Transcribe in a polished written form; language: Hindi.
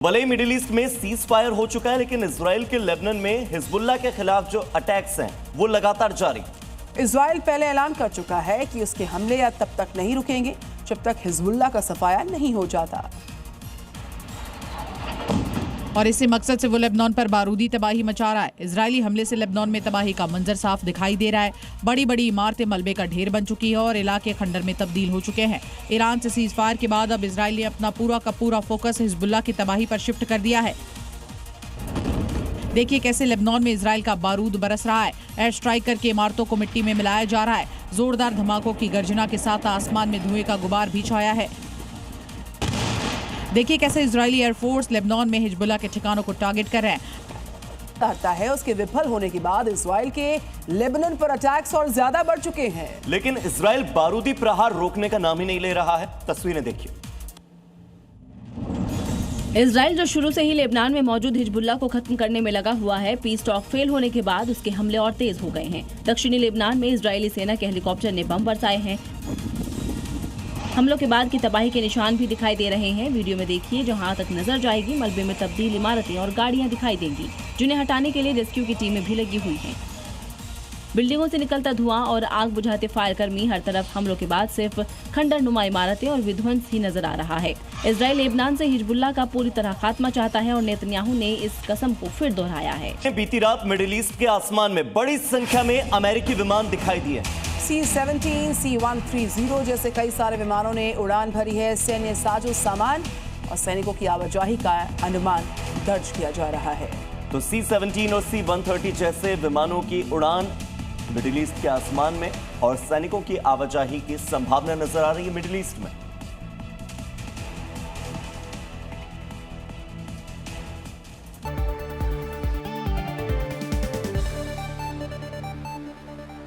भले ही मिडिल ईस्ट में सीज फायर हो चुका है, लेकिन इजराइल के लेबनान में हिजबुल्लाह के खिलाफ जो अटैक्स हैं वो लगातार जारी। इजराइल पहले ऐलान कर चुका है कि उसके हमले तब तक नहीं रुकेंगे जब तक हिजबुल्लाह का सफाया नहीं हो जाता। और इसी मकसद से वो लेबनान पर बारूदी तबाही मचा रहा है। इजरायली हमले से लेबनान में तबाही का मंजर साफ दिखाई दे रहा है। बड़ी बड़ी इमारतें मलबे का ढेर बन चुकी है और इलाके खंडर में तब्दील हो चुके हैं। ईरान से सीज फायर के बाद अब इजराइल ने अपना पूरा का पूरा फोकस हिजबुल्लाह की तबाही पर शिफ्ट कर दिया है। देखिए कैसे लेबनान में इजराइल का बारूद बरस रहा है। एयर स्ट्राइक करके इमारतों को मिट्टी में मिलाया जा रहा है। जोरदार धमाकों की गर्जना के साथ आसमान में धुएं का गुबार भी छाया है। देखिए कैसे इजरायली एयरफोर्स लेबनान में हिजबुल्लाह के ठिकानों को टारगेट कर रहे हैं। कहता है उसके विफल होने के बाद इजराइल के लेबनान पर अटैक्स और ज्यादा बढ़ चुके हैं। लेकिन इजराइल बारूदी प्रहार रोकने का नाम ही नहीं ले रहा है। तस्वीरें देखिए। इजराइल जो शुरू से ही लेबनान में मौजूद हिजबुल्लाह को खत्म करने में लगा हुआ है, पीस टॉक फेल होने के बाद उसके हमले और तेज हो गए हैं। दक्षिणी लेबनान में इजरायली सेना के हेलीकॉप्टर ने बम बरसाए हैं। हमलों के बाद की तबाही के निशान भी दिखाई दे रहे हैं। वीडियो में देखिए, जहां तक नजर जाएगी मलबे में तब्दील इमारतें और गाड़ियां दिखाई देंगी, जिन्हें हटाने के लिए रेस्क्यू की टीमें भी लगी हुई हैं। बिल्डिंगों से निकलता धुआं और आग बुझाते फायर कर्मी, हर तरफ हमलों के बाद सिर्फ खंडर नुमा इमारतें और विध्वंस ही नजर आ रहा है। इजराइल लेबनान से हिजबुल्लाह का पूरी तरह खात्मा चाहता है और नेतन्याहू ने इस कसम को फिर दोहराया है। बीती रात मिडिल ईस्ट के आसमान में बड़ी संख्या में अमेरिकी विमान दिखाई दिए। C-17, C-130 जैसे कई सारे विमानों ने उड़ान भरी है। सैन्य साजो सामान और सैनिकों की आवाजाही का अनुमान दर्ज किया जा रहा है। तो C-17 और C-130 जैसे विमानों की उड़ान मिडिल ईस्ट के आसमान में और सैनिकों की आवाजाही की संभावना नजर आ रही है मिडिल ईस्ट में।